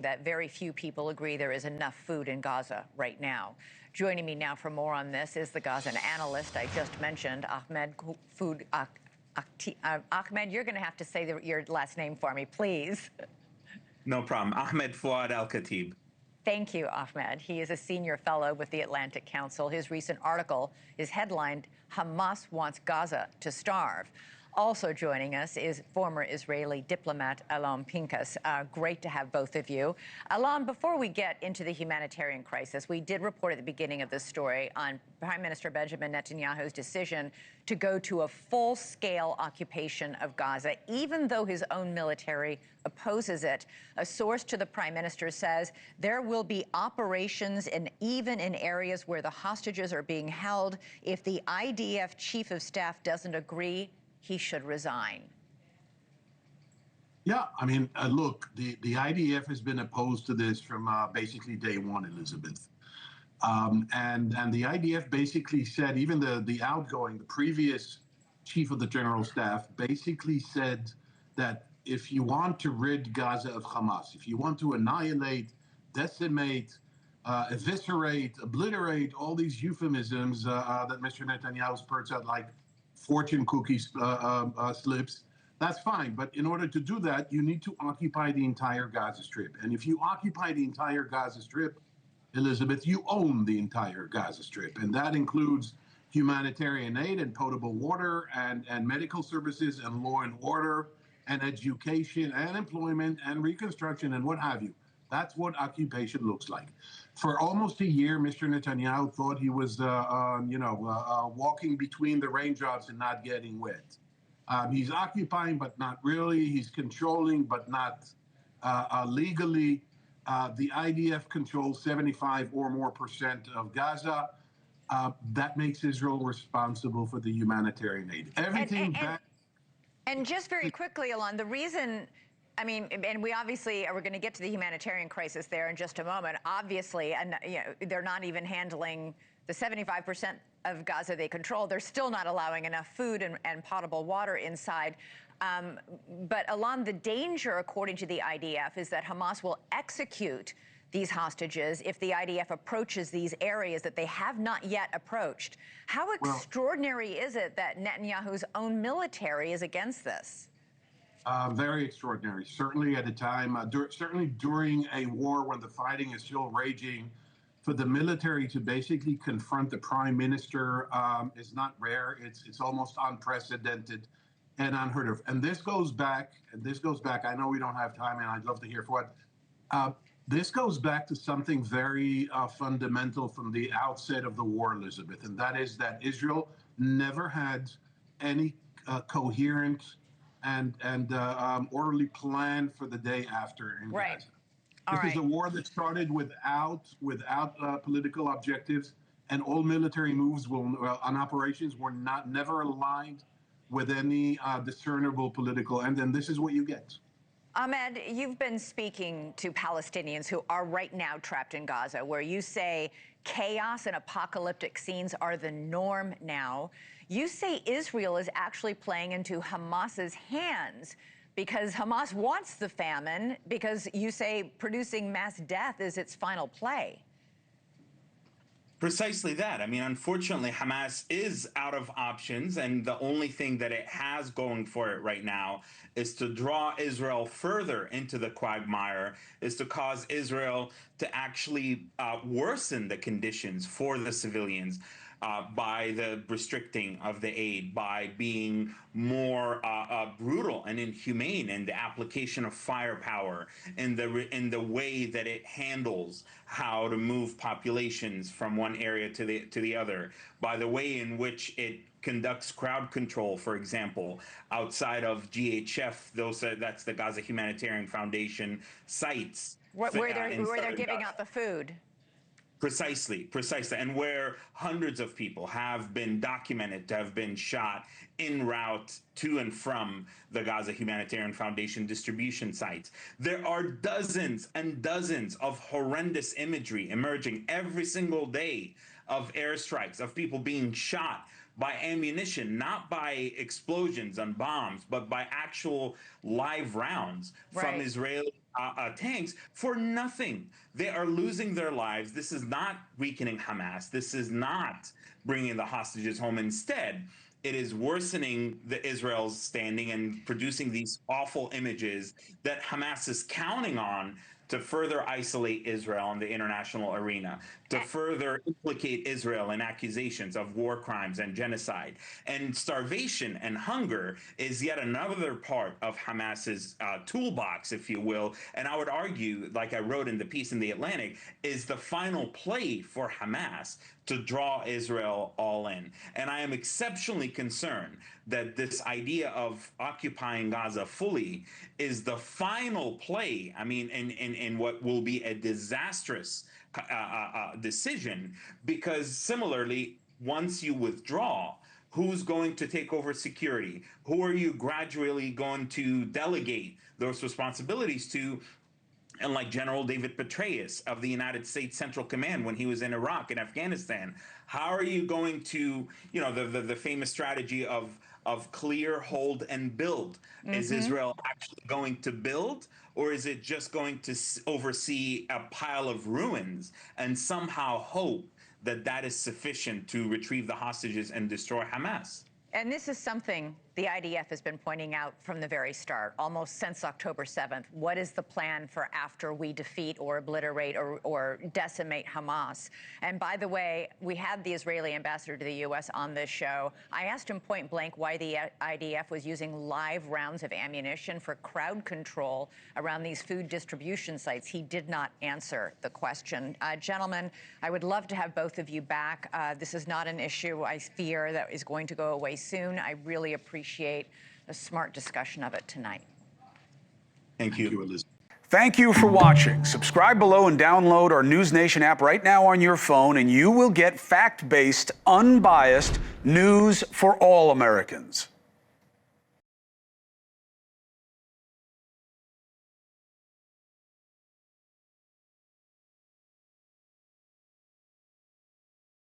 that very few people agree there is enough food in Gaza right now. Joining me now for more on this is the Gazan analyst I just mentioned, Ahmed Fouad Alkhatib. Ahmed, you're going to have to say your last name for me, please. No problem. Ahmed Fouad Alkhatib. Thank you, Ahmed. He is a senior fellow with the Atlantic Council. His recent article is headlined, "Hamas Wants Gaza to Starve." Also joining us is former Israeli diplomat Alon Pinkas. Great to have both of you. Alon, before we get into the humanitarian crisis, we did report at the beginning of this story on Prime Minister Benjamin Netanyahu's decision to go to a full-scale occupation of Gaza, even though his own military opposes it. A source to the Prime Minister says there will be operations even in areas where the hostages are being held. If the IDF chief of staff doesn't agree, he should resign. Yeah, I mean, look, the IDF has been opposed to this from basically day one, Elizabeth. And the IDF basically said, even the previous chief of the general staff basically said that if you want to rid Gaza of Hamas, if you want to annihilate, decimate, eviscerate, obliterate, all these euphemisms that Mr. Netanyahu spurts out like fortune cookie slips, that's fine. But in order to do that, you need to occupy the entire Gaza Strip. And if you occupy the entire Gaza Strip, Elizabeth, you own the entire Gaza Strip. And that includes humanitarian aid and potable water and medical services and law and order and education and employment and reconstruction and what have you. That's what occupation looks like. For almost a year, Mr. Netanyahu thought he was, walking between the raindrops and not getting wet. He's occupying, but not really. He's controlling, but not legally. The IDF controls 75% or more of Gaza. That makes Israel responsible for the humanitarian aid. Everything back. And just very quickly, Alon, the reason, I mean, and we obviously we're going to get to the humanitarian crisis there in just a moment. Obviously, and they're not even handling the 75% of Gaza they control. They're still not allowing enough food and potable water inside. But Alon, the danger, according to the IDF, is that Hamas will execute these hostages if the IDF approaches these areas that they have not yet approached. How extraordinary is it that Netanyahu's own military is against this? Very extraordinary. Certainly at a time, certainly during a war when the fighting is still raging, for the military to basically confront the prime minister is not rare. It's almost unprecedented and unheard of. And this goes back, I know we don't have time and I'd love to hear for what. This goes back to something very fundamental from the outset of the war, Elizabeth, and that is that Israel never had any coherent and orderly plan for the day after in Gaza. This is a war that started without political objectives, and all military moves on operations were never aligned with any discernible political end, and this is what you get. Ahmed, you've been speaking to Palestinians who are right now trapped in Gaza, where you say chaos and apocalyptic scenes are the norm now. You say Israel is actually playing into Hamas's hands because Hamas wants the famine, because you say producing mass death is its final play. Precisely that. I mean, unfortunately, Hamas is out of options, and the only thing that it has going for it right now is to draw Israel further into the quagmire, is to cause Israel to actually worsen the conditions for the civilians by the restricting of the aid, by being more brutal and inhumane in the application of firepower, in the way that it handles how to move populations from one area to the other, by the way in which it conducts crowd control, for example, outside of GHF, that's the Gaza Humanitarian Foundation sites, where they're giving out the food. Precisely, and where hundreds of people have been documented to have been shot en route to and from the Gaza Humanitarian Foundation distribution sites. There are dozens and dozens of horrendous imagery emerging every single day of airstrikes, of people being shot by ammunition, not by explosions and bombs, but by actual live rounds from Israeli tanks for nothing. They are losing their lives. This is not weakening Hamas. This is not bringing the hostages home. Instead, it is worsening the Israel's standing and producing these awful images that Hamas is counting on to further isolate Israel in the international arena, to further implicate Israel in accusations of war crimes and genocide. And starvation and hunger is yet another part of Hamas's toolbox, if you will. And I would argue, like I wrote in the piece in The Atlantic, is the final play for Hamas to draw Israel all in. And I am exceptionally concerned that this idea of occupying Gaza fully is the final play, I mean, in what will be a disastrous decision, because similarly, once you withdraw, who's going to take over security? Who are you gradually going to delegate those responsibilities to? And like General David Petraeus of the United States Central Command when he was in Iraq and Afghanistan, how are you going to, you know, the famous strategy of clear, hold, and build? Is Israel actually going to build, or is it just going to oversee a pile of ruins and somehow hope that that is sufficient to retrieve the hostages and destroy Hamas? And this is something the IDF has been pointing out from the very start, almost since October 7th. What is the plan for after we defeat or obliterate or decimate Hamas? And by the way, we had the Israeli ambassador to the U.S. on this show. I asked him point blank why the IDF was using live rounds of ammunition for crowd control around these food distribution sites. He did not answer the question. Gentlemen, I would love to have both of you back. This is not an issue, I fear, that is going to go away soon. I really appreciate a smart discussion of it tonight. Thank you, Elizabeth. Thank you for watching. Subscribe below and download our NewsNation app right now on your phone, and you will get fact-based, unbiased news for all Americans.